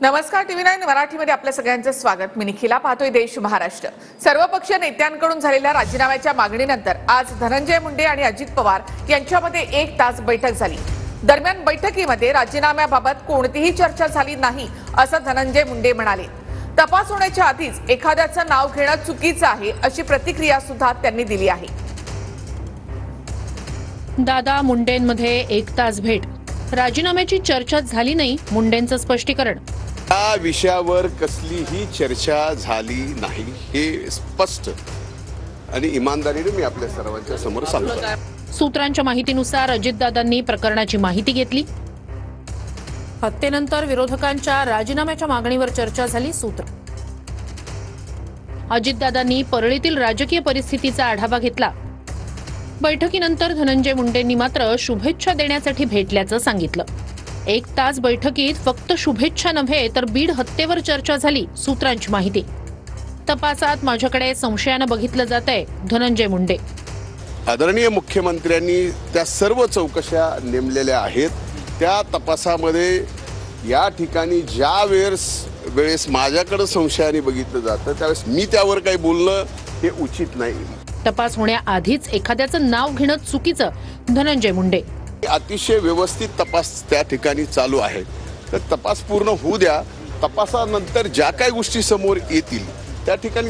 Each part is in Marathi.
नमस्कार, TV9 मराठीमध्ये आपल्या सगळ्यांचं स्वागत। मी निखिला, पाहतोय देश महाराष्ट्र। सर्वपक्षीय नेत्यांकडून झालेल्या राजीनाम्याच्या मागणीनंतर आज धनंजय मुंडे आणि अजित पवार यांच्यामध्ये 1 तास बैठक झाली। दरम्यान बैठकीमध्ये राजीनाम्याबाबत कोणतीही चर्चा झाली नाही असं धनंजय मुंडे म्हणाले। तपास होण्याच्या आधीच एखाद्याचं नाव घेणं चुकीचं आहे अशी प्रतिक्रिया सुद्धा त्यांनी दिली आहे। दादा मुंडेंमध्ये 1 तास भेट, राजीनाम्याची चर्चा झाली नाही, मुंडेंचं स्पष्टीकरण। या विषयावर कसलीही चर्चा झाली नाही हे स्पष्ट आणि इमानदारीने मी आपल्या सर्वांच्या समोर सांगतो। सूत्रांच्या माहितीनुसार अजितदादांनी प्रकरणाची माहिती घेतली। हत्येनंतर विरोधकांच्या राजीनाम्याच्या मागणीवर चर्चा झाली। सूत्र अजितदादांनी परळीतील राजकीय परिस्थितीचा आढावा घेतला। बैठकीनंतर धनंजय मुंडेंनी मात्र शुभेच्छा देण्यासाठी भेटल्याचं सांगितलं। 1 तास बैठकीत फक्त शुभेच्छा नव्हे तर बीड हत्येवर चर्चा झाली। सूत्रांची माहिती, तपासात माझ्याकडे संशयानं बघितलं जातंय, धनंजय मुंडे। आदरणीय मुख्यमंत्र्यांनी त्या सर्व चौकशा नेमलेल्या आहेत। त्या तपासामध्ये या ठिकाणी ज्या वेळेस माझ्याकडे संशयाने बघितलं जातं त्यावेळेस मी त्यावर काही बोलणं हे उचित नाही। तपास होण्याआधीच एखाद्याचं नाव घेणं चुकीचं, धनंजय मुंडे। अतिशय व्यवस्थित तपास त्या ठिकाणी चालू आहे, तर तपास पूर्ण होऊ द्या। तपासानंतर ज्या काही गोष्टी समोर येतील त्या ठिकाणी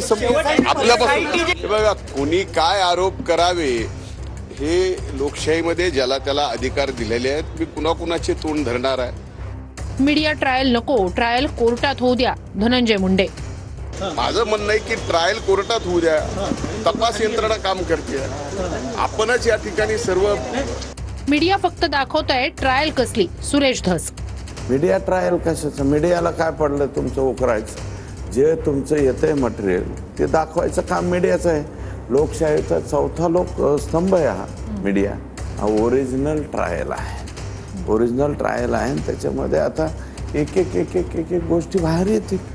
आपल्यापासून बघा कोणी काय आरोप करावे हे लोकशाहीमध्ये ज्याला त्याला अधिकार दिलेले आहेत। मी कुणाकुणाचे तोंड धरणार आहे? मीडिया ट्रायल नको, ट्रायल कोर्टात होऊ द्या, धनंजय मुंडे। माझं म्हणणं आहे की ट्रायल कोर्टात होऊ द्या, तपास यंत्रणा काम करते। आपणच या ठिकाणी सर्व मीडिया फक्त दाखवतंय, ट्रायल कसली, सुरेश धस। मीडिया ट्रायल कशाचं? मीडियाला काय पडलं तुमचं उकरायचं? जे तुमचं येतंय मटेरियल ते दाखवायचं काम मीडियाचं आहे। लोकशाहीचा चौथा स्तंभ आहे हा मीडिया। हा ओरिजिनल ट्रायल आहे, ओरिजिनल ट्रायल आहे। त्याच्यामध्ये आता एक एक गोष्टी बाहेर येतील।